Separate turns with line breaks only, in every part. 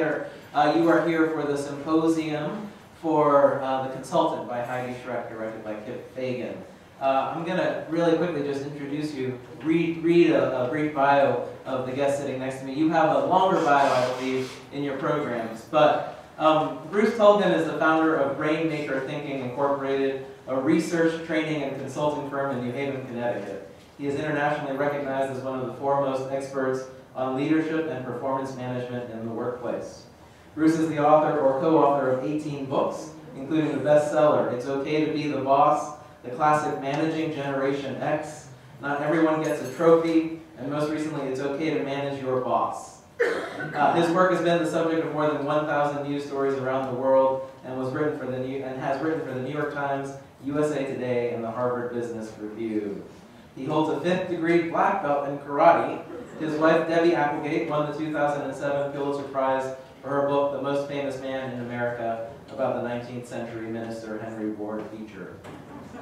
gather. You are here for the symposium for The Consultant by Heidi Schreck, directed by Kip Fagan. I'm going to really quickly just introduce you, read a brief bio of the guest sitting next to me. You have a longer bio, I believe, in your programs, but Bruce Tulgan is the founder of Rainmaker Thinking Incorporated, a research, training, and consulting firm in New Haven, Connecticut. He is internationally recognized as one of the foremost experts on leadership and performance management in the workplace. Bruce is the author or co-author of 18 books, including the bestseller, It's Okay to Be the Boss, the classic Managing Generation X, Not Everyone Gets a Trophy, and most recently, It's Okay to Manage Your Boss. His work has been the subject of more than 1,000 news stories around the world and has written for the New York Times, USA Today, and the Harvard Business Review. He holds a 5th degree black belt in karate. His wife, Debbie Applegate, won the 2007 Pulitzer Prize for her book, The Most Famous Man in America, about the 19th century minister Henry Ward Beecher.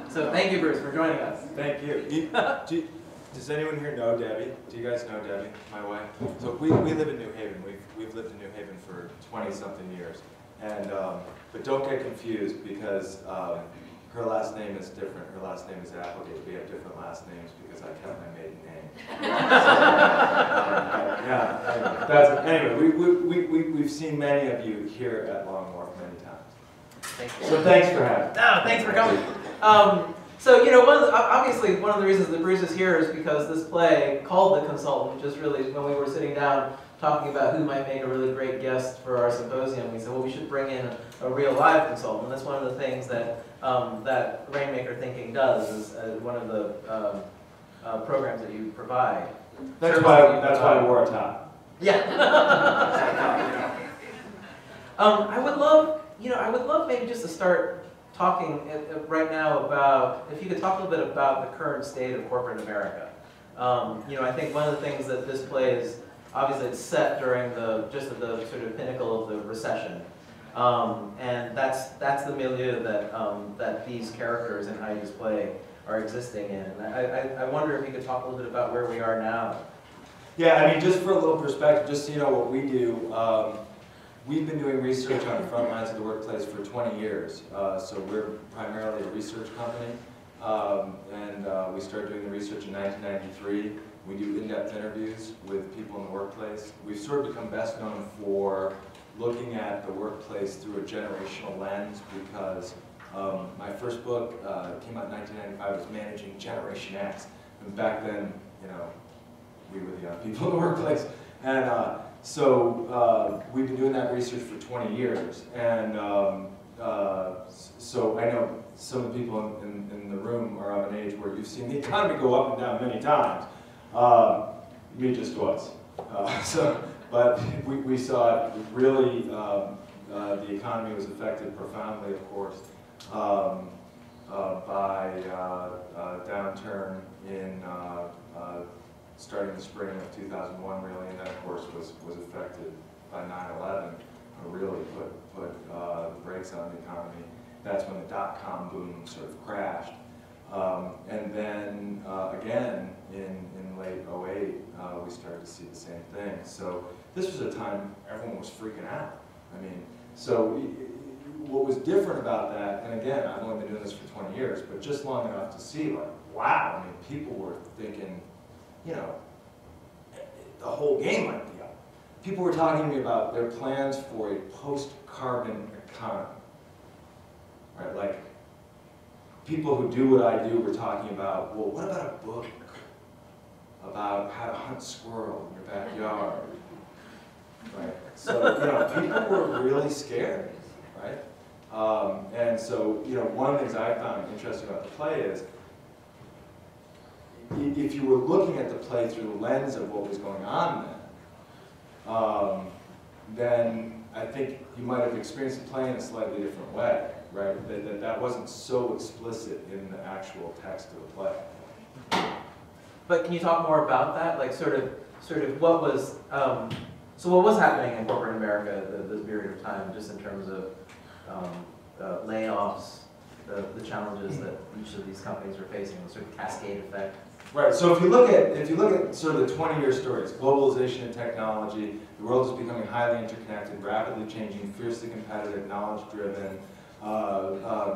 So thank you, Bruce, for joining us.
Thank you. Does anyone here know Debbie? Do you guys know Debbie, my wife? So we live in New Haven. We've lived in New Haven for 20-something years. And, but don't get confused because her last name is different. Her last name is Applegate. We have different last names because I kept my maiden name. Anyway, we've seen many of you here at Long Wharf many times.
Thank you.
So thanks for having me.
No, thanks for coming. So, you know, obviously one of the reasons that Bruce is here is because this play, called The Consultant, just really, when we were sitting down talking about who might make a really great guest for our symposium, we said, well, we should bring in a real live consultant. And that's one of the things that that Rainmaker Thinking does, is one of the programs that you provide.
That's why I wore a tie.
Yeah. I would love maybe just to start talking right now about, if you could talk a little bit about the current state of corporate America. I think one of the things that this play is, obviously it's set during just at the sort of pinnacle of the recession. And that's the milieu that these characters in Heidi's play are existing in. And I wonder if you could talk a little bit about where we are now.
Yeah, I mean, just for a little perspective, just so you know what we do, we've been doing research on the front lines of the workplace for 20 years. So we're primarily a research company. We started doing the research in 1993. We do in-depth interviews with people in the workplace. We've sort of become best known for looking at the workplace through a generational lens because my first book came out in 1995, was Managing Generation X. And back then, we were the young people in the workplace. And so we've been doing that research for 20 years. And so I know some of the people in the room are of an age where you've seen the economy go up and down many times. Me just once. But we saw it really, the economy was affected profoundly, of course, by a downturn in starting the spring of 2001, really, and that, of course, was affected by 9/11, really put the brakes on the economy. That's when the dot-com boom sort of crashed. And then, again, in late '08, we started to see the same thing. So this was a time everyone was freaking out. I mean, so what was different about that, and again, I've only been doing this for 20 years, but just long enough to see, like, wow, I mean, people were thinking, the whole game might be up. People were talking to me about their plans for a post-carbon economy, right? Like, people who do what I do were talking about, well, what about a book about how to hunt squirrel in your backyard, right? So, people were really scared, right? And so, one of the things I found interesting about the play is, if you were looking at the play through the lens of what was going on then I think you might have experienced the play in a slightly different way, right? That wasn't so explicit in the actual text of the play.
But can you talk more about that? Like, sort of what was, so what was happening in corporate America at this period of time, just in terms of layoffs, the challenges that each of these companies were facing, the sort of cascade effect?
Right. So if you look at sort of the 20-year stories, globalization and technology, the world is becoming highly interconnected, rapidly changing, fiercely competitive, knowledge-driven.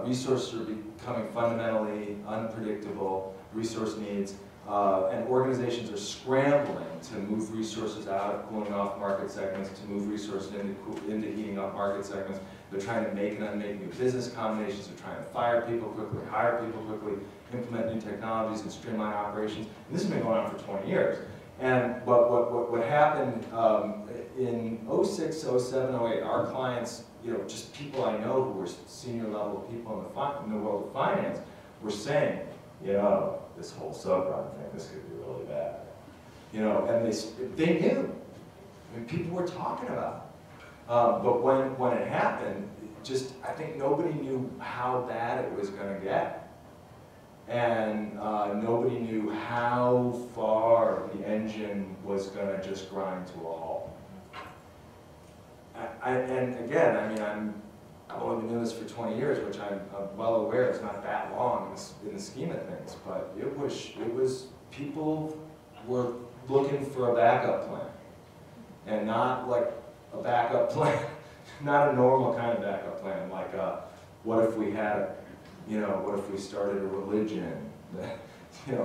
Resources are becoming fundamentally unpredictable. Resource needs, and organizations are scrambling to move resources out of cooling off market segments, to move resources into heating up market segments. They're trying to make and unmake new business combinations. They're trying to fire people quickly, hire people quickly, implement new technologies and streamline operations. And this has been going on for 20 years. And what happened in 06, 07, 08, our clients, just people I know who were senior level people in the world of finance were saying, this whole subprime thing, this could be really bad. And they knew. I mean, people were talking about it. But when it happened, I think nobody knew how bad it was going to get. And nobody knew how far the engine was going to just grind to a halt. And again, I mean, I've only been doing this for 20 years, which I'm well aware is not that long in the scheme of things, but it was people were looking for a backup plan, and not like a backup plan, not a normal kind of backup plan, like what if we had, what if we started a religion,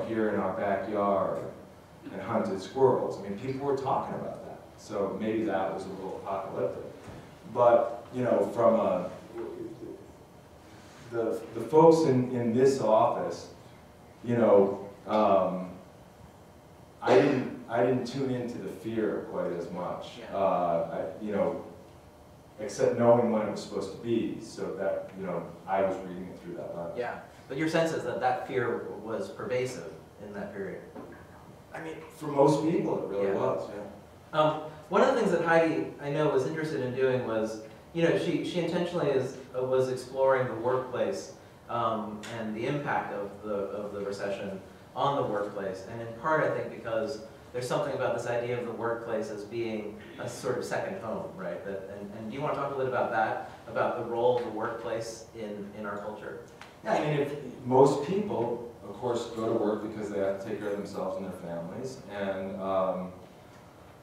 here in our backyard and hunted squirrels. I mean, people were talking about that, so maybe that was a little apocalyptic. But from the folks in this office, I didn't tune into the fear quite as much.
Yeah.
Except knowing when it was supposed to be, so that I was reading it through that lens.
Yeah, but your sense is that fear was pervasive in that period.
I mean, for most people, it really was. Yeah.
One of the things that Heidi, I know, was interested in doing was, she intentionally was exploring the workplace and the impact of the recession on the workplace, and in part, I think, because there's something about this idea of the workplace as being a sort of second home, right? And do you want to talk a little bit about that, about the role of the workplace in our culture?
Yeah, I mean, most people, of course, go to work because they have to take care of themselves and their families, and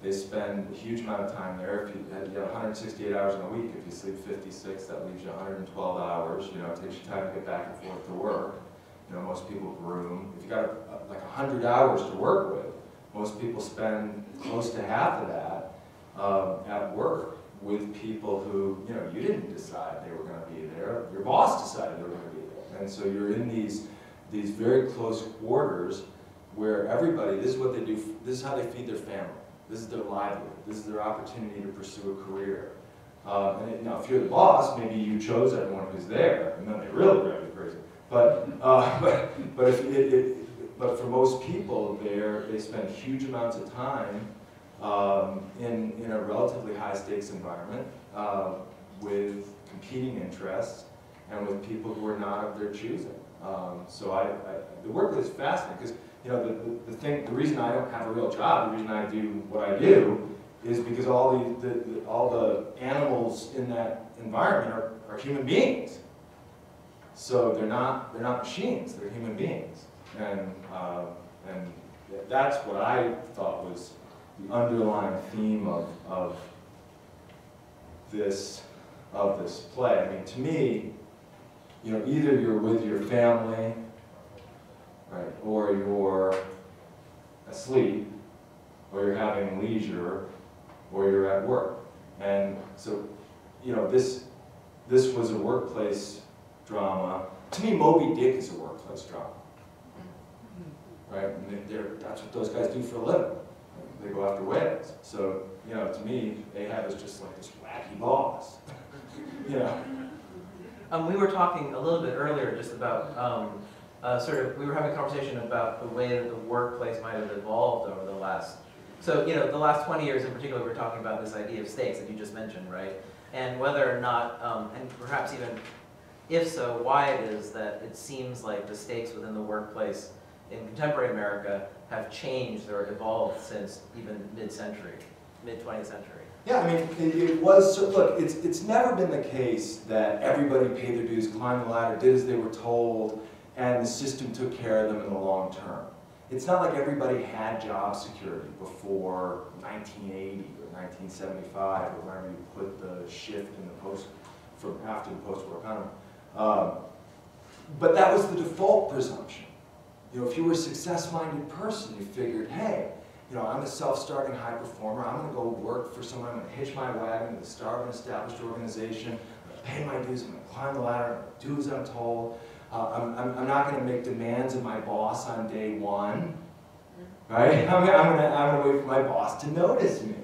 they spend a huge amount of time there. If you have 168 hours in a week, if you sleep 56, that leaves you 112 hours. It takes you time to get back and forth to work. Most people groom. If you got like 100 hours to work with, most people spend close to half of that at work with people who, you didn't decide they were going to be there. Your boss decided they were going to be there. And so you're in these very close quarters where everybody, this is what they do, this is how they feed their family. This is their livelihood. This is their opportunity to pursue a career. Now, if you're the boss, maybe you chose everyone who's there, and then they really drive you crazy. But for most people, they spend huge amounts of time in a relatively high stakes environment with competing interests and with people who are not of their choosing. So the workplace is fascinating because the reason I don't have a real job, the reason I do what I do, is because all the animals in that environment are human beings. So they're not machines, they're human beings. And that's what I thought was the underlying theme of this play. I mean, to me, either you're with your family, right, or you're asleep, or you're having leisure, or you're at work. And so, this was a workplace drama. To me, Moby Dick is a workplace drama. Right? And that's what those guys do for a living. They go after whales. So, to me, Ahab is just like this wacky boss.
We were talking a little bit earlier just about we were having a conversation about the way that the workplace might have evolved over the last, the last 20 years in particular, we were talking about this idea of stakes that you just mentioned, right? And whether or not, and perhaps even if so, why it is that it seems like the stakes within the workplace in contemporary America have changed or evolved since even mid-century, mid-20th century.
Yeah, I mean, it was, look, it's never been the case that everybody paid their dues, climbed the ladder, did as they were told, and the system took care of them in the long term. it's not like everybody had job security before 1980 or 1975 or whenever you put the shift in the from after the post-war economy. But that was the default presumption. You know, if you were a success-minded person, you figured, hey, you know, I'm a self-starting high performer. I'm going to go work for someone. I'm going to hitch my wagon to the start of an established organization. I'm going to pay my dues. I'm going to climb the ladder. I'm going to do as I'm told. I'm not going to make demands of my boss on day one. Right? I'm going to wait for my boss to notice me.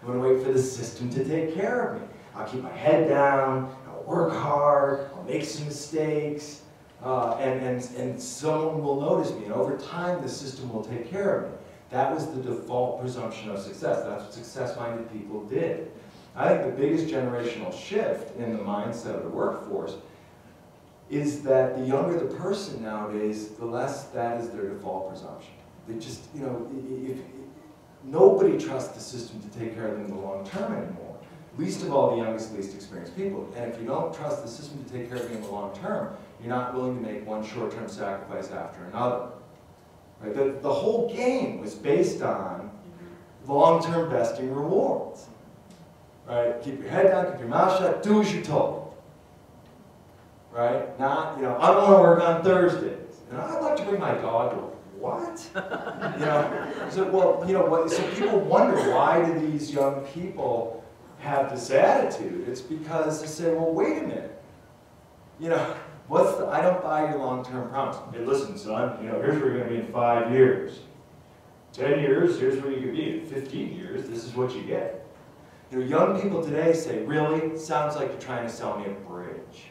I'm going to wait for the system to take care of me. I'll keep my head down. I'll work hard. I'll make some mistakes. And someone will notice me. And over time, the system will take care of me. That was the default presumption of success. That's what success-minded people did. I think the biggest generational shift in the mindset of the workforce is that the younger the person nowadays, the less that is their default presumption. They just, you know, nobody trusts the system to take care of them in the long term anymore. Least of all the youngest, least experienced people. And if you don't trust the system to take care of you in the long term, you're not willing to make one short-term sacrifice after another. Right? The whole game was based on long-term vesting rewards. Right? Keep your head down, keep your mouth shut, do as you're told. Right? Not, you know, I don't want to work on Thursdays. And I'd like to bring my dog to work. What? You know? So, well, you know what? So people wonder, why do these young people have this attitude? It's because they say, well, wait a minute. You know, I don't buy your long-term promise. Hey, listen, son, you know, here's where you're going to be in 5 years. 10 years, here's where you could be. In 15 years, this is what you get. You know, young people today say, really? Sounds like you're trying to sell me a bridge.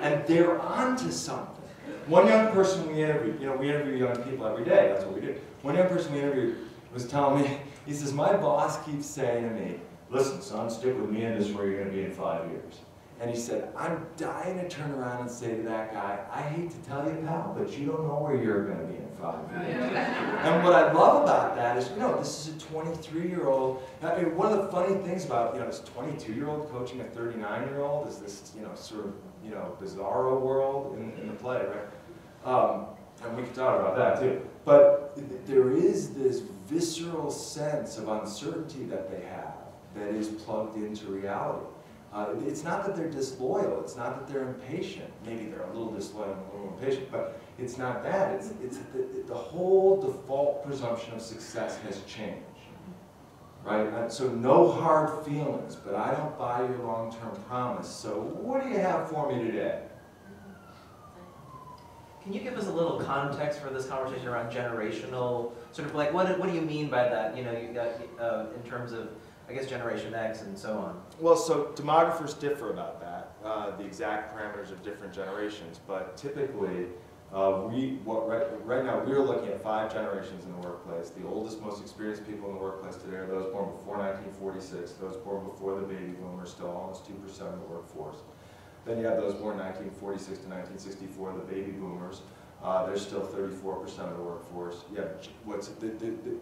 And they're onto something. One young person we interviewed, you know, we interview young people every day, that's what we do. One young person we interviewed was telling me, he says, my boss keeps saying to me, listen, son, stick with me and this is where you're going to be in 5 years. And he said, I'm dying to turn around and say to that guy, I hate to tell you, pal, but you don't know where you're going to be in 5 years. And what I love about that is, you know, this is a 23-year-old. I mean, one of the funny things about, you know, this 22-year-old coaching a 39-year-old is this, you know, sort of, you know, bizarro world in the play, right? And we can talk about that too. But there is this visceral sense of uncertainty that they have that is plugged into reality. It's not that they're disloyal, it's not that they're impatient. Maybe they're a little disloyal and a little impatient, but it's not that. It's the whole default presumption of success has changed. Right? So no hard feelings, but I don't buy your long-term promise. So what do you have for me today?
Can you give us a little context for this conversation around generational, sort of like, what do you mean by that? You know, you got in terms of, I guess, Generation X and so on.
Well, so demographers differ about that, the exact parameters of different generations, but typically, right now we're looking at 5 generations in the workplace. The oldest, most experienced people in the workplace today are those born before 1946, those born before the baby boomers, still almost 2% of the workforce. Then you have those born 1946 to 1964, the baby boomers. They're still 34% of the workforce. You have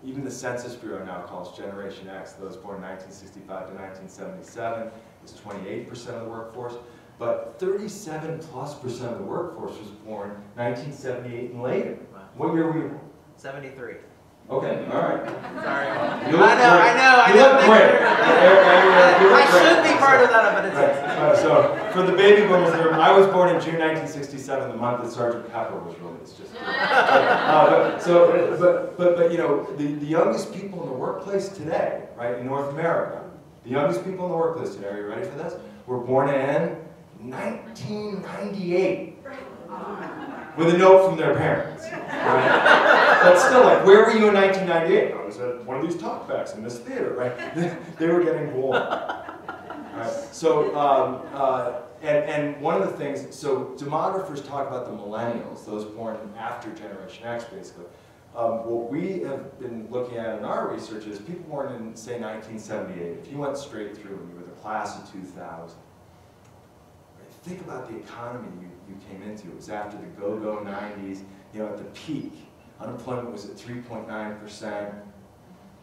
even the Census Bureau now calls Generation X, those born 1965 to 1977, is 28% of the workforce. But 37+% of the workforce was born 1978 and later.
Wow.
What year were you born?
73.
Okay, all right.
Sorry.
You look
I
You look great.
I should be part of that, but it's
right. So, for the baby boomers, I was born in June 1967, the month that Sergeant Pepper was released. Just but you know, the youngest people in the workplace today, right, in North America, the youngest people in the workplace today, are you ready for this? Were born in 1998. With a note from their parents. Right? But still, like, where were you in 1998? I was at one of these talkbacks in this theater, right? They were getting born. Right? So, and one of the things, so demographers talk about the millennials, those born after Generation X, basically. What we have been looking at in our research is people born in, say, 1978. If you went straight through and you were the class of 2000, think about the economy you came into. It was after the go-go 90s, you know, at the peak. Unemployment was at 3.9%.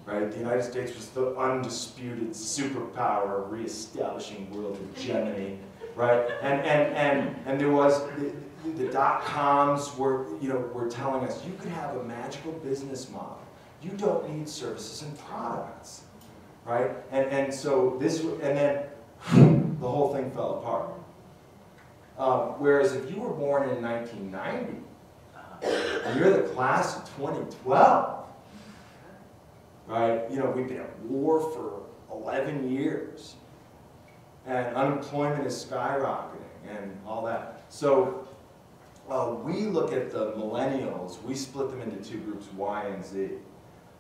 right? The United States was the undisputed superpower reestablishing world hegemony, right? And there was the dot-coms were telling us you could have a magical business model. You don't need services and products, right? And so this, and then the whole thing fell apart. Whereas if you were born in 1990 and you're the class of 2012, right? We've been at war for 11 years, and unemployment is skyrocketing and all that. So we look at the millennials. We split them into two groups, Y and Z.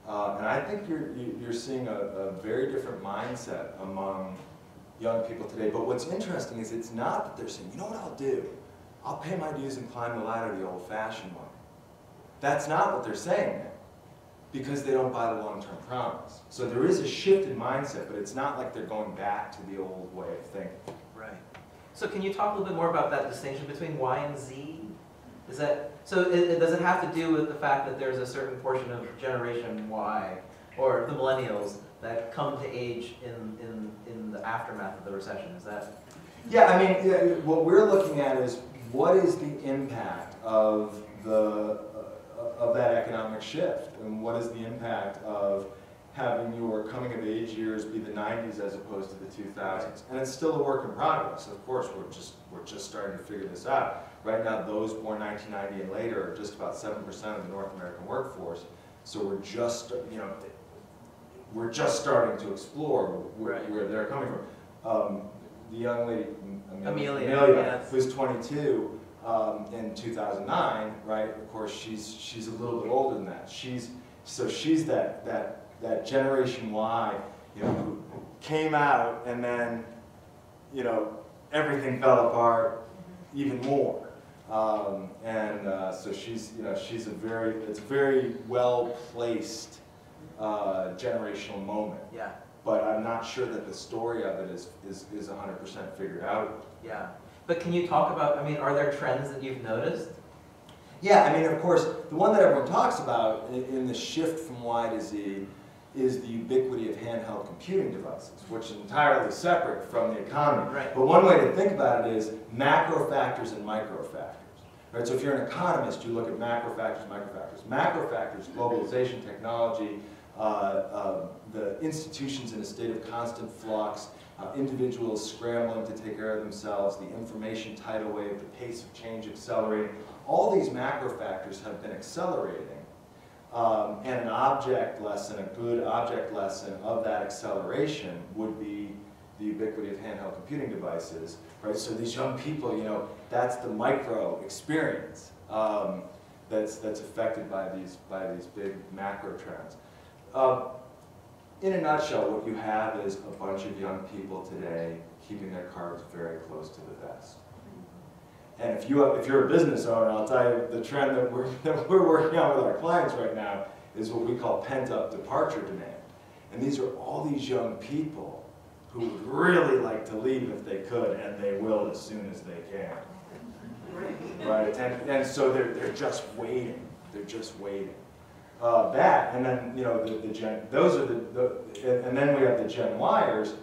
And I think you're seeing a very different mindset among young people today. But what's interesting is it's not that they're saying, you know what I'll do? I'll pay my dues and climb the ladder the old-fashioned way. That's not what they're saying now, because they don't buy the long-term promise. So there is a shift in mindset, but it's not like they're going back to the old way of thinking.
Right. So can you talk a little bit more about that distinction between Y and Z? Is that, so does it have to do with the fact that there's a certain portion of Generation Y, or the millennials, that come to age in the aftermath of the recession? Is that?
Yeah, I mean, what we're looking at is what is the impact of that economic shift, and what is the impact of having your coming of age years be the 90s as opposed to the 2000s. And it's still a work in progress. Of course, we're just starting to figure this out. Right now, those born 1990 and later are just about 7% of the North American workforce. So we're just starting to explore where they're coming from. The young lady, Amelia,
yes,
who's 22 in 2009, right? Of course, she's a little bit older than that. She's that Generation Y, who came out and then, everything fell apart even more. So it's a very well placed generational moment.
Yeah.
But I'm not sure that the story of it is 100% figured out.
Yeah. But can you talk about, are there trends that you've noticed?
Yeah, of course, the one that everyone talks about in the shift from Y to Z is the ubiquity of handheld computing devices, which is entirely separate from the economy.
Right.
But one way to think about it is macro factors and micro factors. Right? So if you're an economist, you look at macro factors, micro factors. Macro factors, globalization, technology, the institutions in a state of constant flux, individuals scrambling to take care of themselves, the information tidal wave, the pace of change accelerating. All these macro factors have been accelerating. And an object lesson, a good object lesson of that acceleration would be the ubiquity of handheld computing devices, right? So these young people, that's the micro experience that's affected by these big macro trends. In a nutshell, what you have is a bunch of young people today keeping their cards very close to the vest. And if you're a business owner, I'll tell you the trend that we're working on with our clients right now is what we call pent-up departure demand. And these are all these young people who would really like to leave if they could, and they will as soon as they can. Right? And so they're just waiting. They're just waiting. That, and then the Gen, those are and then we have the Gen Yers.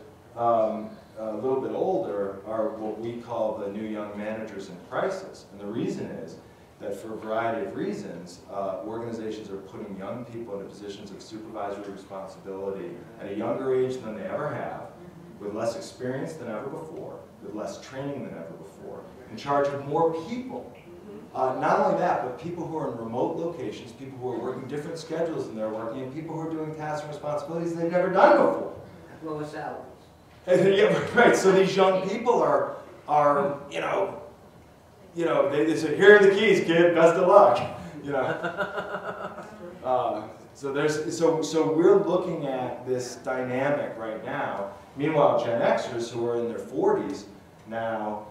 A little bit older are what we call the new young managers in crisis. And the reason is that for a variety of reasons, organizations are putting young people into positions of supervisory responsibility at a younger age than they ever have, with less experience than ever before, with less training than ever before, in charge of more people. Not only that, but people who are in remote locations, people who are working different schedules than they're working, and people who are doing tasks and responsibilities they've never done before.
Lower salaries.
Yeah, right. So these young people are they say, here are the keys, kid. Best of luck. So we're looking at this dynamic right now. Meanwhile, Gen Xers who are in their 40s now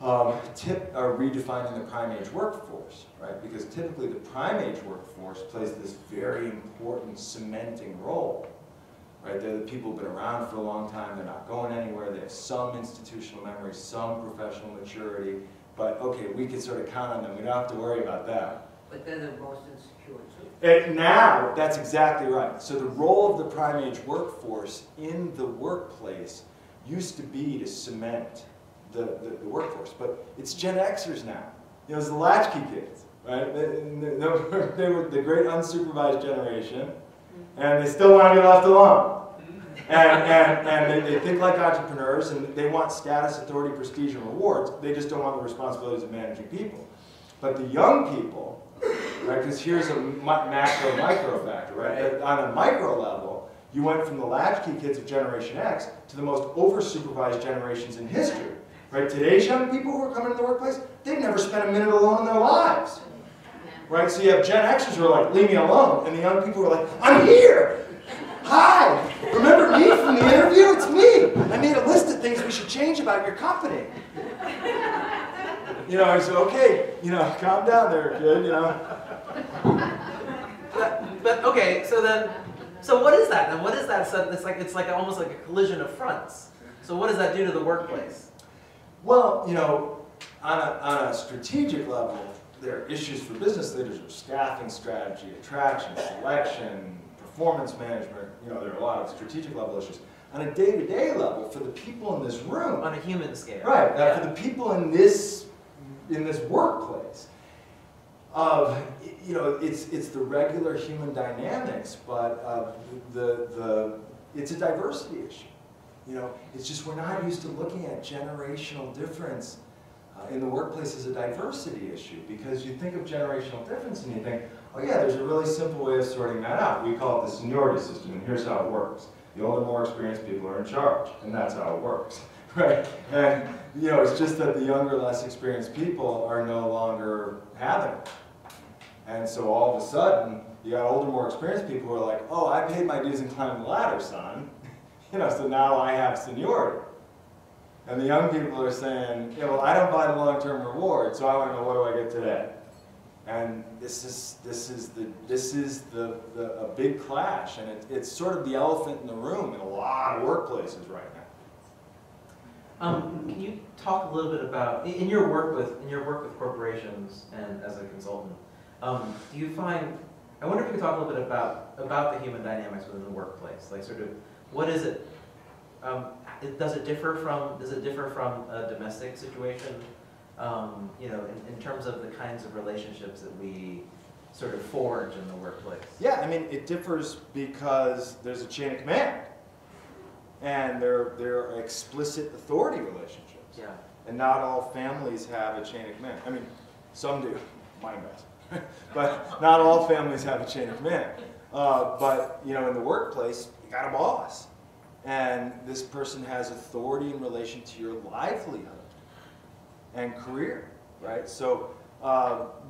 are redefining the prime age workforce, right? Because typically the prime age workforce plays this very important cementing role. Right? They're the people who've been around for a long time, they're not going anywhere, they have some institutional memory, some professional maturity, but okay, we can sort of count on them, we don't have to worry about that.
But they're the most insecure too.
And now, that's exactly right. So the role of the prime age workforce in the workplace used to be to cement the workforce, but it's Gen Xers now. You know, it's the latchkey kids, right? They were the great unsupervised generation, and they still want to be left alone. And they think like entrepreneurs, and they want status, authority, prestige, and rewards. They just don't want the responsibilities of managing people. But the young people, right, because here's a macro micro factor, right? On a micro level, you went from the latchkey kids of Generation X to the most over-supervised generations in history. Right? Today's young people who are coming to the workplace, they've never spent a minute alone in their lives. Right? So you have Gen Xers who are like, leave me alone, and the young people who are like, I'm here! Hi! Remember me from the interview? It's me! I made a list of things we should change about your company. You know, I said, okay, you know, calm down there, kid, you know.
But okay, so what is that? And what is that? So it's like almost like a collision of fronts. So what does that do to the workplace?
Well, you know, on a strategic level, there are issues for business leaders of staffing strategy, attraction, selection, performance management. You know, there are a lot of strategic level issues. On a day-to-day level, for the people in this room,
On a human scale.
right?
Yeah.
For the people in this workplace, you know, it's the regular human dynamics, but it's a diversity issue. You know, it's just we're not used to looking at generational difference in the workplace as a diversity issue, because you think of generational difference and you think, oh yeah, there's a really simple way of sorting that out. We call it the seniority system, and here's how it works. The older, more experienced people are in charge, and that's how it works, right? And you know, it's just that the younger, less experienced people are no longer having it. And so all of a sudden, you got older, more experienced people who are like, oh, I paid my dues and climbed the ladder, son. You know, so now I have seniority. And the young people are saying, yeah, well, I don't buy the long-term reward, so I want to know, what do I get today? And this is a big clash, and it's sort of the elephant in the room in a lot of workplaces right now.
Can you talk a little bit about in your work with corporations and as a consultant? Do you find? I wonder if you could talk a little bit about the human dynamics within the workplace, like sort of. What is it? Does it differ from a domestic situation? You know, in terms of the kinds of relationships that we sort of forge in the workplace.
Yeah, I mean, it differs because there's a chain of command, and there are explicit authority relationships.
Yeah.
And not all families have a chain of command. I mean, some do, mine does, but not all families have a chain of command. But you know, in the workplace, you got a boss, and this person has authority in relation to your livelihood and career, right? So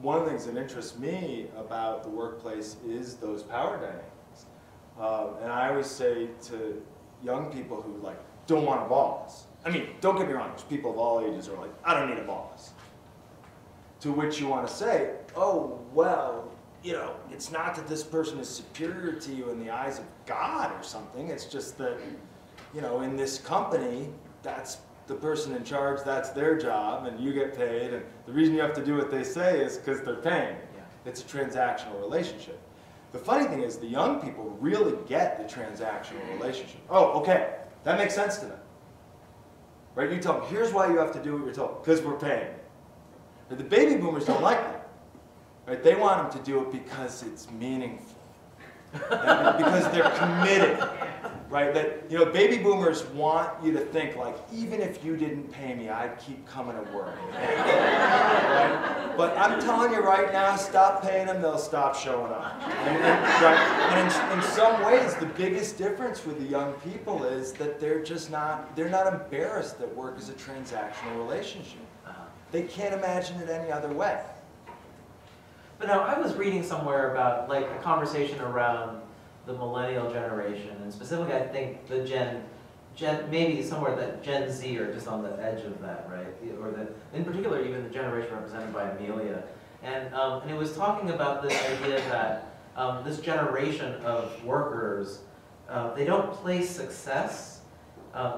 one of the things that interests me about the workplace is those power dynamics. And I always say to young people who like don't want a boss, I mean, don't get me wrong, there's people of all ages who are like, I don't need a boss. To which you want to say, oh, well, you know, it's not that this person is superior to you in the eyes of God or something. It's just that, you know, in this company, that's the person in charge, that's their job, and you get paid. And the reason you have to do what they say is because they're paying you.
Yeah.
It's a transactional relationship. The funny thing is the young people really get the transactional relationship. Oh, okay, that makes sense to them. Right? You tell them, here's why you have to do what you're told, because we're paying. But the baby boomers don't like that. Right? They want them to do it because it's meaningful. Because they're committed. Right? That, you know, baby boomers want you to think like, even if you didn't pay me, I'd keep coming to work. Right? But I'm telling you right now, stop paying them, they'll stop showing up. And in some ways, the biggest difference with the young people is that they're not embarrassed that work is a transactional relationship. They can't imagine it any other way.
But now, I was reading somewhere about like a conversation around the millennial generation, and specifically I think the Gen maybe somewhere that Gen Z are just on the edge of that, right? Or in particular, even the generation represented by Amelia. And it was talking about this idea that this generation of workers, they don't place success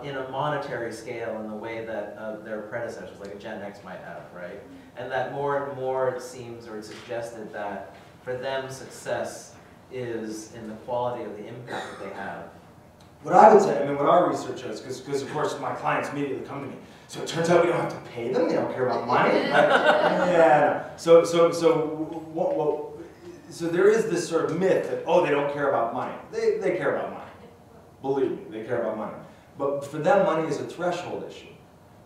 in a monetary scale in the way that their predecessors, like a Gen X, might have, right? And that more and more it seems, or it's suggested that for them success is in the quality of the impact that they have.
What I would say, I mean, what our research shows, because of course my clients immediately come to me, so it turns out we don't have to pay them, they don't care about money. Yeah. So there is this sort of myth that, oh, they don't care about money. They care about money. Believe me, they care about money. But for them, money is a threshold issue,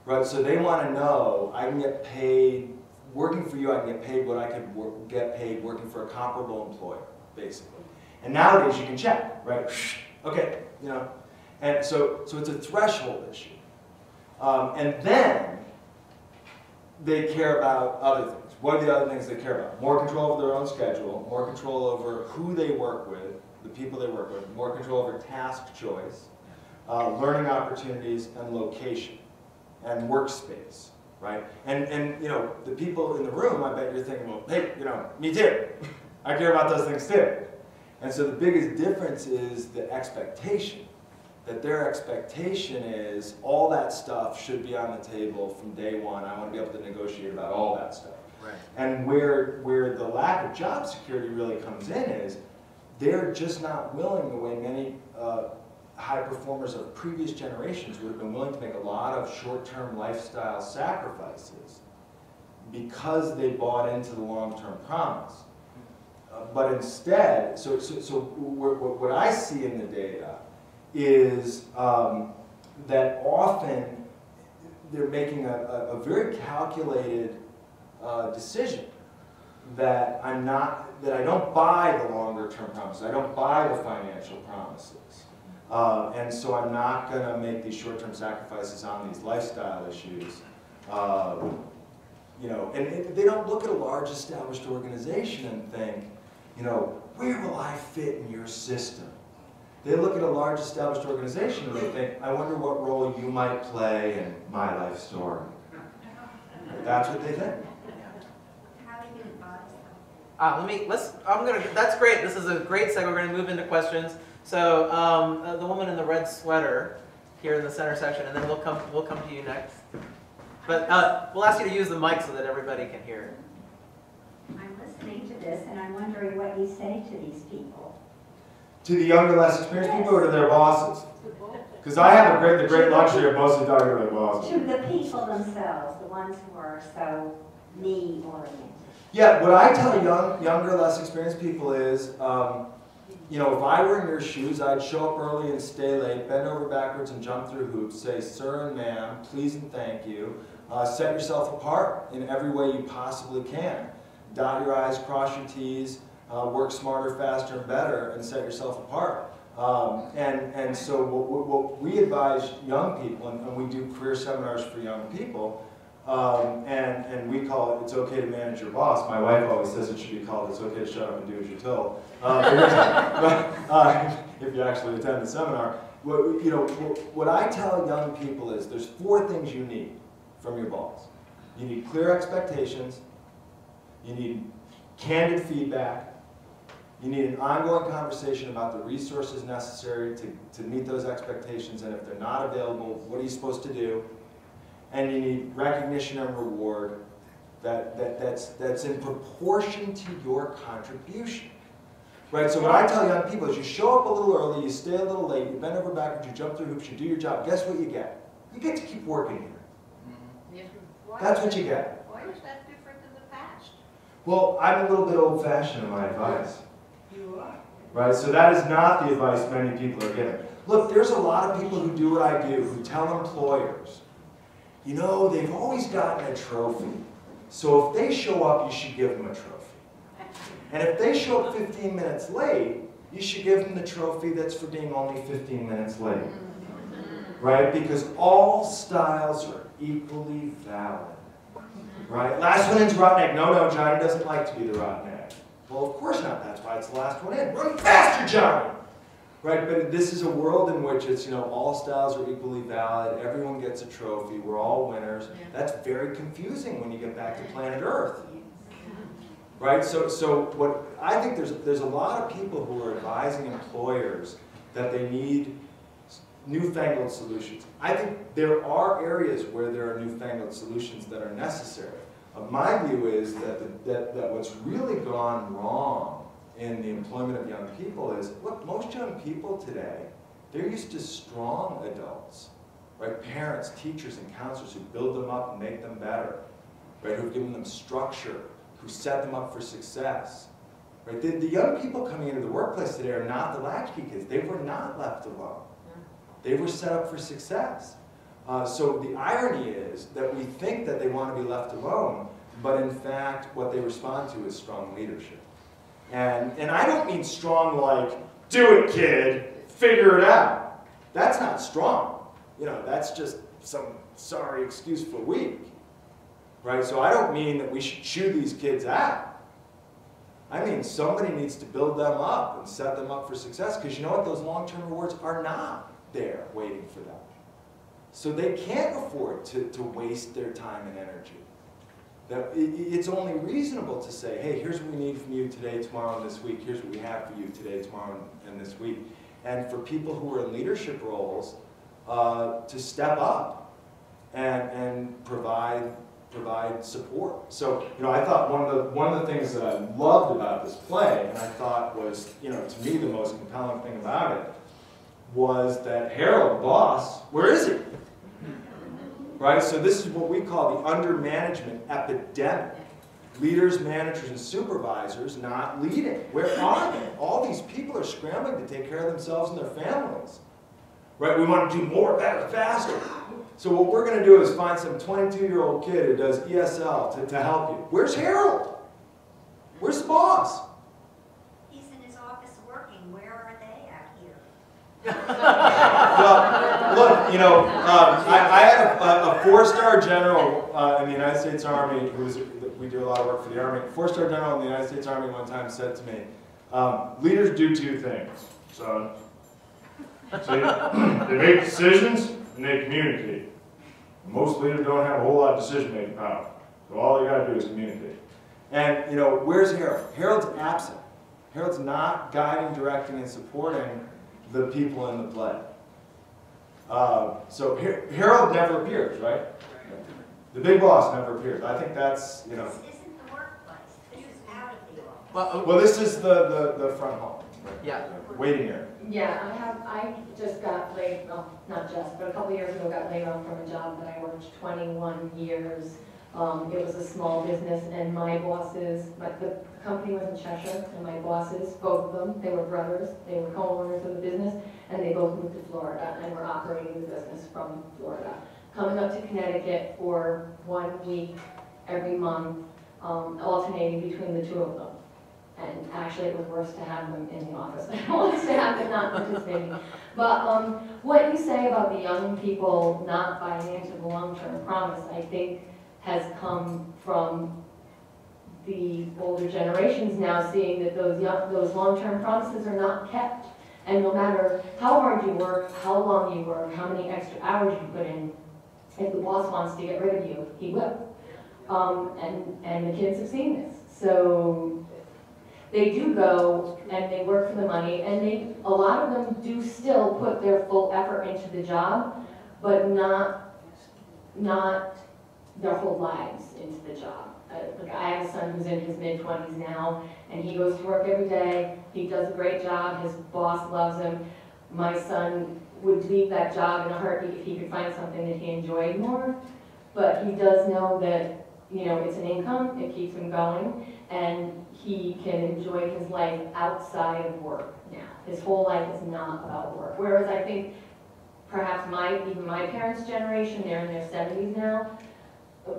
right? So they want to know, I can get paid, working for you, I can get paid what I could get paid working for a comparable employer, basically. And nowadays you can check, right? Okay, you know. And so it's a threshold issue. And then they care about other things. What are the other things they care about? More control over their own schedule, more control over who they work with, the people they work with, more control over task choice, learning opportunities, and location, and workspace, right? And you know, the people in the room, I bet you're thinking, well, hey, you know, me too. I care about those things too. And so the biggest difference is the expectation. That their expectation is all that stuff should be on the table from day one. I want to be able to negotiate about all that stuff.
Right.
And where the lack of job security really comes in is they're just not willing, the way many high performers of previous generations would have been willing to make a lot of short-term lifestyle sacrifices because they bought into the long-term promise. But instead, so what I see in the data is that often they're making a very calculated decision that I don't buy the longer term promises, I don't buy the financial promises. And so I'm not going to make these short-term sacrifices on these lifestyle issues. You know, and they don't look at a large established organization and think, you know, where will I fit in your system? They look at a large established organization and they think, I wonder what role you might play in my life story. That's what they think.
How do you advise them?
That's great. This is a great segue. We're going to move into questions. So the woman in the red sweater here in the center section, and then we'll come to you next. But we'll ask you to use the mic so that everybody can hear.
I'm listening to this and I'm wondering what you say to these people.
To the younger, less experienced people, or to their bosses? Because I have the great luxury of mostly talking to their bosses.
To the people themselves, the ones who are so me-oriented.
Yeah, what I tell younger, less experienced people is, you know, if I were in your shoes, I'd show up early and stay late, bend over backwards and jump through hoops, say, sir and ma'am, please and thank you. Set yourself apart in every way you possibly can. Dot your I's, cross your T's, work smarter, faster, and better, and set yourself apart. And so what we advise young people, and we do career seminars for young people, and we call it, it's okay to manage your boss. My wife always says it should be called, it's okay to shut up and do as you're told. If you actually attend the seminar. What I tell young people is there's 4 things you need from your boss. You need clear expectations, you need candid feedback, you need an ongoing conversation about the resources necessary to meet those expectations, and if they're not available, what are you supposed to do? And you need recognition and reward that's in proportion to your contribution. Right? So what I tell young people is you show up a little early, you stay a little late, you bend over backwards, you jump through hoops, you do your job. Guess what you get? You get to keep working here. That's what you get.
Why is that different than the past?
Well, I'm a little bit old-fashioned in my advice.
You are.
Right? So that is not the advice many people are giving. Look, there's a lot of people who do what I do, who tell employers, you know, they've always gotten a trophy. So if they show up, you should give them a trophy. And if they show up 15 minutes late, you should give them the trophy that's for being only 15 minutes late. Right? Because all styles are equally valid. Right? Last one in's rotten egg. No, Johnny doesn't like to be the rotten egg. Well, of course not. That's why it's the last one in. Run faster, Johnny! Right? But this is a world in which it's, you know, all styles are equally valid. Everyone gets a trophy. We're all winners. That's very confusing when you get back to planet Earth. Right? So what I think there's a lot of people who are advising employers that they need newfangled solutions. I think there are areas where there are newfangled solutions that are necessary. My view is that what's really gone wrong in the employment of young people is, look, most young people today, they're used to strong adults, right? Parents, teachers, and counselors who build them up and make them better, right? Who've given them structure, who set them up for success. Right? The young people coming into the workplace today are not the latchkey kids. They were not left alone. They were set up for success. So the irony is that we think that they want to be left alone, but in fact, what they respond to is strong leadership. And I don't mean strong like, do it, kid, figure it out. That's not strong. You know, that's just some sorry excuse for weak. Right? So I don't mean that we should shoo these kids out. I mean, somebody needs to build them up and set them up for success, because you know what? Those long-term rewards are not there waiting for them. So they can't afford to waste their time and energy. It's only reasonable to say, hey, here's what we need from you today, tomorrow, and this week. Here's what we have for you today, tomorrow, and this week. And for people who are in leadership roles to step up and provide support. So, you know, I thought one of the things that I loved about this play, and I thought was, you know, to me the most compelling thing about it, was that Harold, the boss, where is he? Right? So this is what we call the undermanagement epidemic. Leaders, managers, and supervisors not leading. Where are they? All these people are scrambling to take care of themselves and their families. Right? We want to do more, better, faster. So what we're going to do is find some 22-year-old kid who does ESL to help you. Where's Harold? Where's the boss?
He's in his office working. Where are they out here?
Well, look, you know, I had a four-star general in the United States Army, we do a lot of work for the Army. A four-star general in the United States Army one time said to me, leaders do two things, son. See, they make decisions and they communicate. Most leaders don't have a whole lot of decision-making power, so all they got to do is communicate. And, you know, where's Harold? Harold's absent. Harold's not guiding, directing, and supporting the people in the play. So Harold never appears, right? The big boss never appears. I think that's, you know.
This isn't the workplace. This is out of the office.
Well, this is the front hall. Right?
Yeah.
Waiting area.
Yeah, I just got laid, well, not just, but a couple years ago got laid off from a job that I worked 21 years. It was a small business, and my bosses, the company was in Cheshire, and my bosses, both of them, they were brothers, they were co-owners of the business, and they both moved to Florida, and were operating the business from Florida. Coming up to Connecticut for 1 week every month, alternating between the two of them. And actually, it was worse to have them in the office than it was to have them not participating. But what you say about the young people not buying into the long-term promise, I think, has come from the older generations now seeing that those long-term promises are not kept. And no matter how hard you work, how long you work, how many extra hours you put in, if the boss wants to get rid of you, he will. And the kids have seen this. So they do go and they work for the money, and a lot of them do still put their full effort into the job, but not their whole lives into the job. Like I have a son who's in his mid-20s now, and he goes to work every day. He does a great job. His boss loves him. My son would leave that job in a heartbeat if he could find something that he enjoyed more. But he does know that, you know, it's an income. It keeps him going, and he can enjoy his life outside of work now. His whole life is not about work. Whereas I think perhaps even my parents' generation, they're in their 70s now,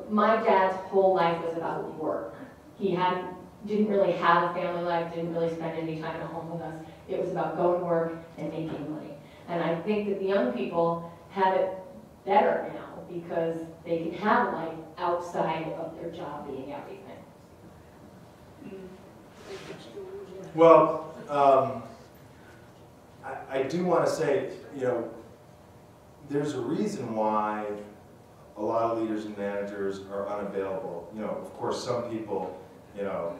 my dad's whole life was about work. He didn't really have a family life, didn't really spend any time at home with us. It was about going to work and making money. And I think that the young people have it better now because they can have life outside of their job being everything.
Well, I do want to say, you know, there's a reason why a lot of leaders and managers are unavailable. You know, of course, some people, you know,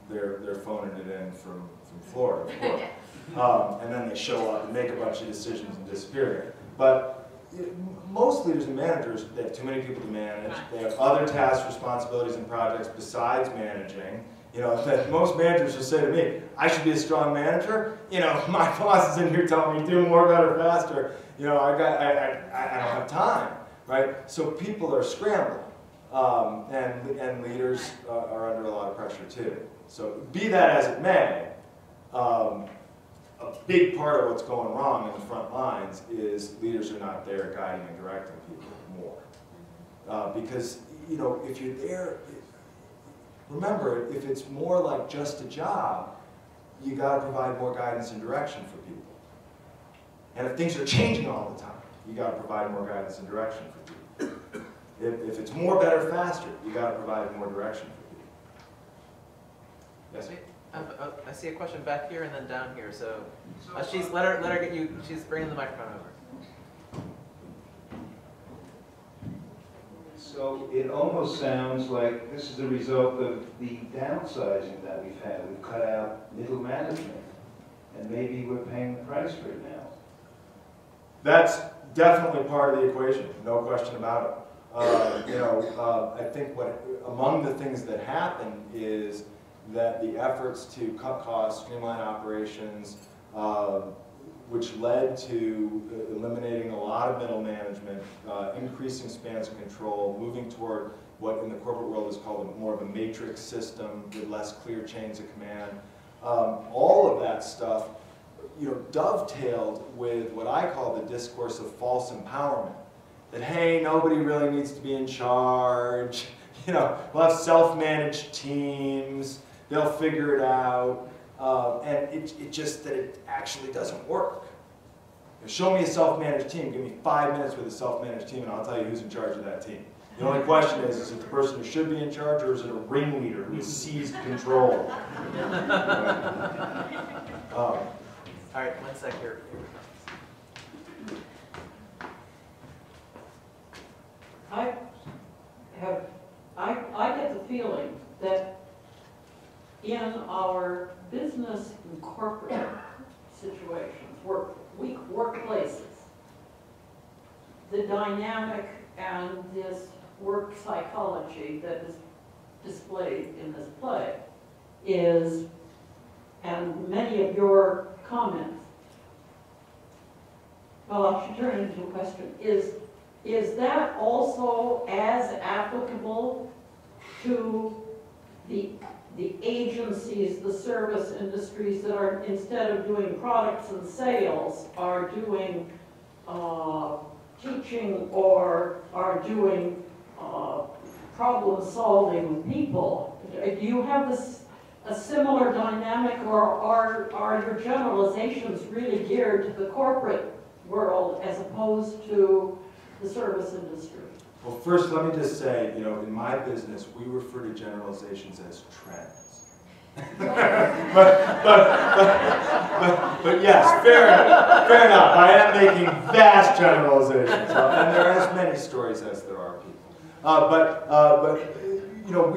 they're phoning it in from Florida, of course. And then they show up and make a bunch of decisions and disappear. But most leaders and managers, they have too many people to manage. They have other tasks, responsibilities, and projects besides managing. You know, that most managers will say to me, I should be a strong manager. You know, my boss is in here telling me do more, better, faster. You know, I don't have time, right? So people are scrambling, and leaders are under a lot of pressure too. So be that as it may, a big part of what's going wrong in the front lines is leaders are not there guiding and directing people more. Because, you know, if you're there, remember, if it's more like just a job, you got to provide more guidance and direction for people. And if things are changing all the time, you got to provide more guidance and direction for people. If it's more, better, faster, you got to provide more direction for people. Yes?
I see a question back here and then down here. So let her get you. She's bringing the microphone over.
So it almost sounds like this is the result of the downsizing that we've had. We've cut out middle management, and maybe we're paying the price for it now.
That's definitely part of the equation, no question about it. You know, I think among the things that happen is that the efforts to cut costs, streamline operations, which led to eliminating a lot of middle management, increasing spans of control, moving toward what in the corporate world is called more of a matrix system with less clear chains of command. All of that stuff, you know, dovetailed with what I call the discourse of false empowerment. That, hey, nobody really needs to be in charge. You know, we'll have self-managed teams. They'll figure it out. And it just that it actually doesn't work. You know, show me a self-managed team. Give me 5 minutes with a self-managed team, and I'll tell you who's in charge of that team. The only question is it the person who should be in charge, or is it a ringleader who has seized control?
All right, 1 sec here.
I get the feeling that in our business and corporate situations, workplaces, the dynamic and this work psychology that is displayed in this play is, and many of your comments, well, I should turn it into a question, is that also as applicable to the agencies, the service industries that are, instead of doing products and sales, are doing teaching or are doing problem solving with people? Do you have a similar dynamic, or are your generalizations really geared to the corporate world as opposed to the service industry?
Well, first, let me just say, you know, in my business, we refer to generalizations as trends. but yes, fair enough. I am making vast generalizations, and there are as many stories as there are people. But you know,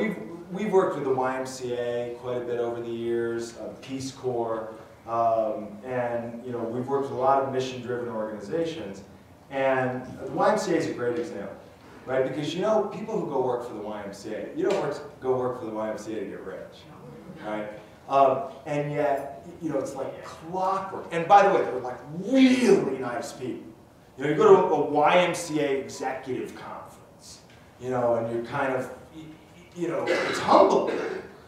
we've worked with the YMCA quite a bit over the years, Peace Corps, and you know, we've worked with a lot of mission-driven organizations. And the YMCA is a great example, right? Because you know, people who go work for the YMCA, you don't go work for the YMCA to get rich, right? And yet, you know, it's like clockwork. And by the way, they're like really nice people. You know, you go to a YMCA executive conference, you know, and you're kind of, you know, it's humbling.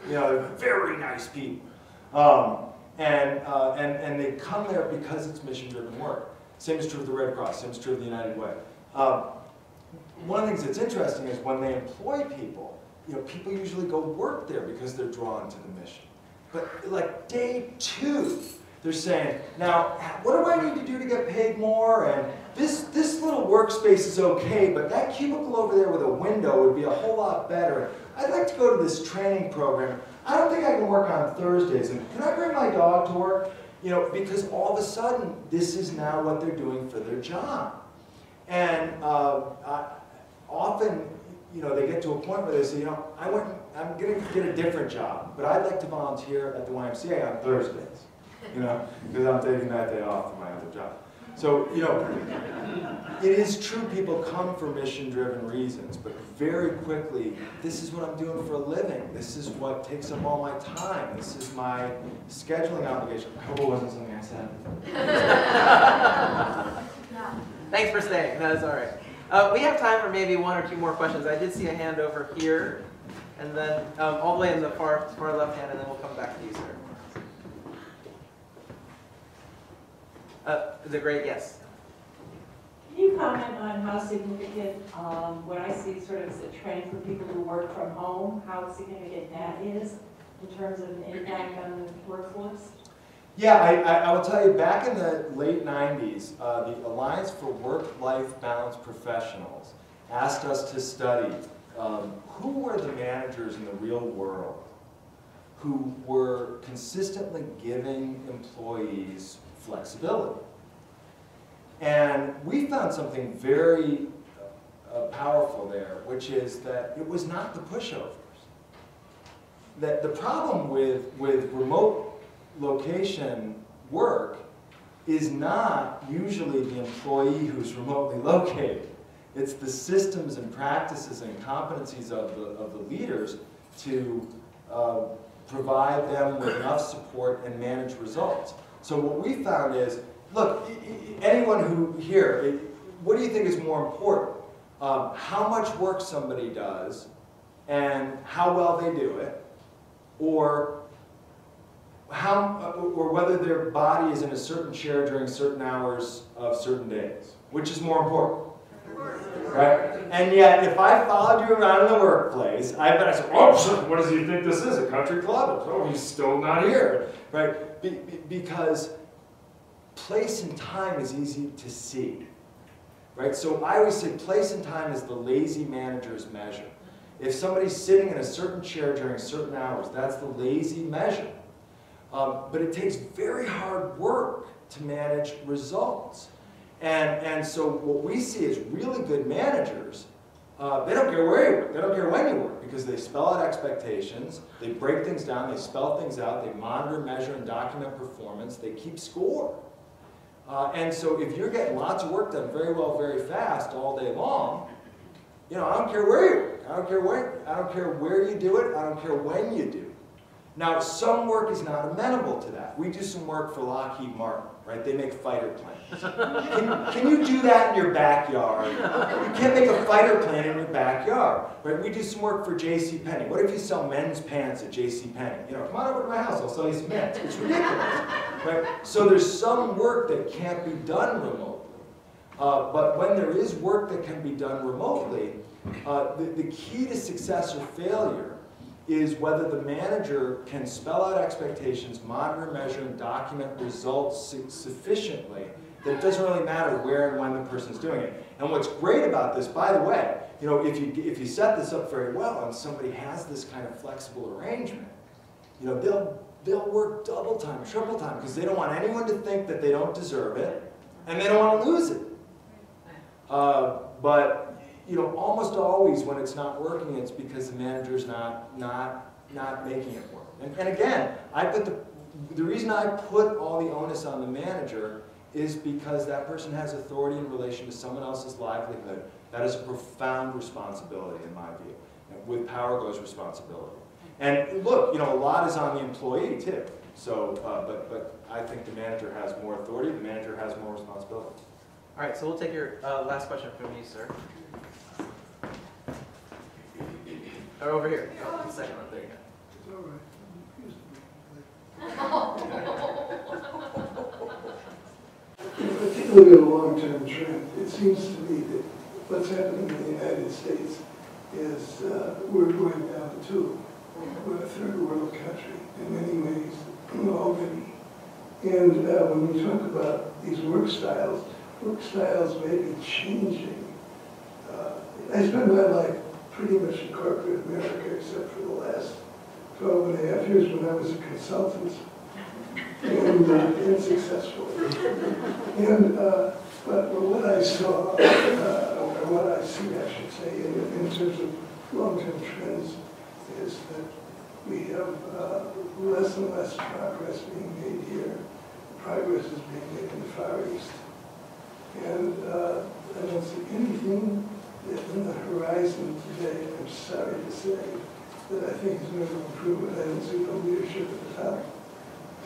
You know, they're very nice people. And they come there because it's mission-driven work. Same is true of the Red Cross, same is true of the United Way. One of the things that's interesting is when they employ people, you know, people usually go work there because they're drawn to the mission. But like day 2, they're saying, now, what do I need to do to get paid more? And this little workspace is okay, but that cubicle over there with a window would be a whole lot better. I'd like to go to this training program. I don't think I can work on Thursdays. And can I bring my dog to work? You know, because all of a sudden, this is now what they're doing for their job. And often, you know, they get to a point where they say, you know, I'm going to get a different job, but I'd like to volunteer at the YMCA on Thursdays. you know, because I'm taking that day off from my other job. So, you know, it is true people come for mission-driven reasons, but very quickly, this is what I'm doing for a living. This is what takes up all my time. This is my scheduling obligation. I hope it wasn't something I said.
Thanks for staying. No, that's all right. We have time for maybe one or two more questions. I did see a hand over here, and then all the way in the far left hand, and then we'll come back to you, sir. Is it great? Yes.
Can you comment on how significant, what I see sort of as a trend for people who work from home, how significant that is in terms of an impact on the workforce?
Yeah, I will tell you, back in the late 90s, the Alliance for Work-Life Balance Professionals asked us to study who were the managers in the real world who were consistently giving employees flexibility. And we found something very powerful there, which is that it was not the pushovers. That the problem with remote location work is not usually the employee who's remotely located. It's the systems and practices and competencies of the leaders to provide them with enough support and manage results. So what we found is, look, anyone who here, what do you think is more important? How much work somebody does and how well they do it, or whether their body is in a certain chair during certain hours of certain days. Which is more important? Right? And yet, if I followed you around in the workplace, I bet I said, oh, what does he think this is, a country club? Oh, he's still not here. Right? Because place and time is easy to see. Right? So I always say place and time is the lazy manager's measure. If somebody's sitting in a certain chair during certain hours, that's the lazy measure. But it takes very hard work to manage results. And so what we see is really good managers, they don't care where you work, they don't care when you work, because they spell out expectations, they break things down, they spell things out, they monitor, measure, and document performance, they keep score. And so if you're getting lots of work done very well, very fast all day long, you know, I don't care where you work, I don't care where you do it, I don't care when you do it. Now, some work is not amenable to that. We do some work for Lockheed Martin, right? They make fighter planes. Can you do that in your backyard? You can't make a fighter plane in your backyard, right? We do some work for J.C. Penney. What if you sell men's pants at J.C. Penney? You know, come on over to my house, I'll sell you some men's. It's ridiculous, right? So there's some work that can't be done remotely. But when there is work that can be done remotely, the key to success or failure is whether the manager can spell out expectations, monitor, measure, and document results sufficiently that it doesn't really matter where and when the person's doing it. And what's great about this, by the way, you know, if you set this up very well and somebody has this kind of flexible arrangement, you know, they'll work double time, triple time, because they don't want anyone to think that they don't deserve it, and they don't want to lose it. But you know, almost always when it's not working, it's because the manager's not making it work. And again, the reason I put all the onus on the manager is because that person has authority in relation to someone else's livelihood. That is a profound responsibility in my view. And with power goes responsibility. And look, you know, a lot is on the employee too. So, but I think the manager has more authority, the manager has more responsibility.
All right, so we'll take your last question from you, sir. Or over here. Oh, the second one. There you go.
Particularly a long-term trend, it seems to me that what's happening in the United States is we're going down the tube. We're a third world country in many ways already. And when we talk about these work styles may be changing. I spent my life pretty much in corporate America, except for the last 12 and a half years when I was a consultant, and successful. And but what I saw, or what I see, I should say, in terms of long-term trends, is that we have less and less progress being made here progress is being made in the Far East. And I don't see anything in the horizon today, I'm sorry to say, that I think is going to improve it. I don't see the leadership at the top.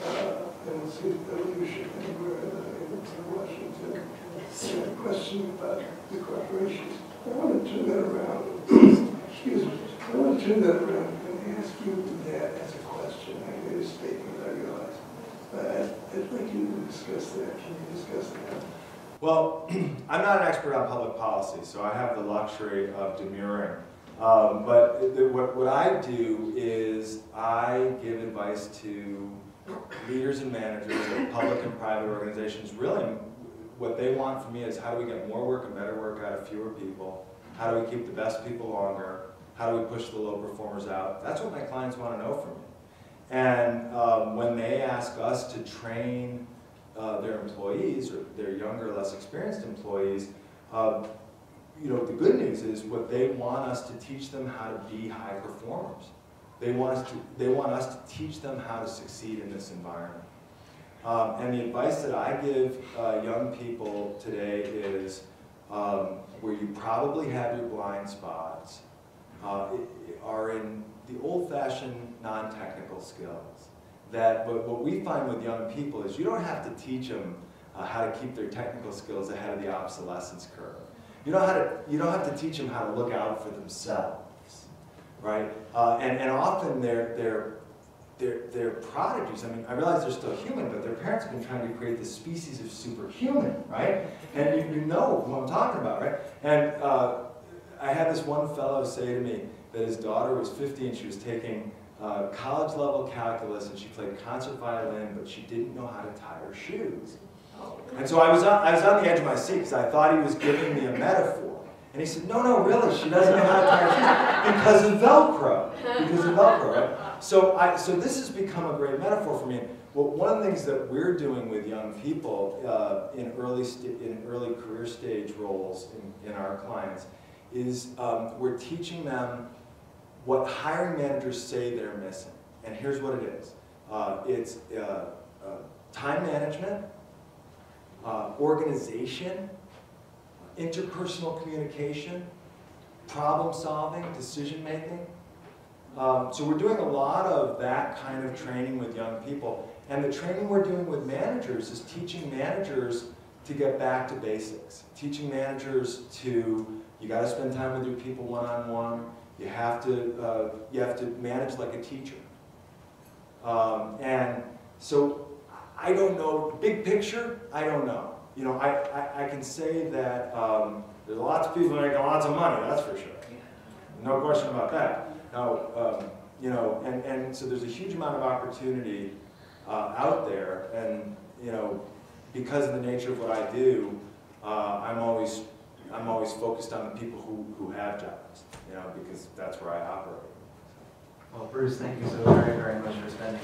I don't see the leadership anywhere in Washington. And a question about the corporations. I want to turn that around. Excuse me. I want to turn that around and ask you that as a question. I made a statement, I realize. But I'd like you to discuss that. Can you discuss that?
Well, I'm not an expert on public policy, so I have the luxury of demurring. But what I do is I give advice to leaders and managers of public and private organizations. Really, what they want from me is how do we get more work and better work out of fewer people? How do we keep the best people longer? How do we push the low performers out? That's what my clients want to know from me. And when they ask us to train their employees or their younger, less experienced employees, the good news is what they want us to teach them how to be high performers. They want us to teach them how to succeed in this environment. And the advice that I give young people today is where you probably have your blind spots are in the old-fashioned non-technical skills. But what we find with young people is you don't have to teach them how to keep their technical skills ahead of the obsolescence curve. You don't have to teach them how to look out for themselves, right? And often they're prodigies. I mean, I realize they're still human, but their parents have been trying to create this species of superhuman, right? And you know what I'm talking about, right? And I had this one fellow say to me that his daughter was 50 and she was taking college-level calculus and she played concert violin, but she didn't know how to tie her shoes. And so I was on the edge of my seat because I thought he was giving me a metaphor. And he said, no, really, she doesn't know how to tie her shoes because of Velcro. Because of Velcro, right? So this has become a great metaphor for me. Well, one of the things that we're doing with young people in early career stage roles in our clients is we're teaching them what hiring managers say they're missing. And here's what it is. It's time management, organization, interpersonal communication, problem solving, decision making. So we're doing a lot of that kind of training with young people. And the training we're doing with managers is teaching managers to get back to basics. Teaching managers to, you got to spend time with your people one-on-one. You have to manage like a teacher. And so I don't know, big picture, I don't know. You know, I can say that there's lots of people making lots of money, that's for sure. No question about that. Now, you know, and so there's a huge amount of opportunity out there, and you know, because of the nature of what I do, I'm always focused on the people who have jobs, you know, because that's where I operate.
Well, Bruce, thank you so very, very much for spending.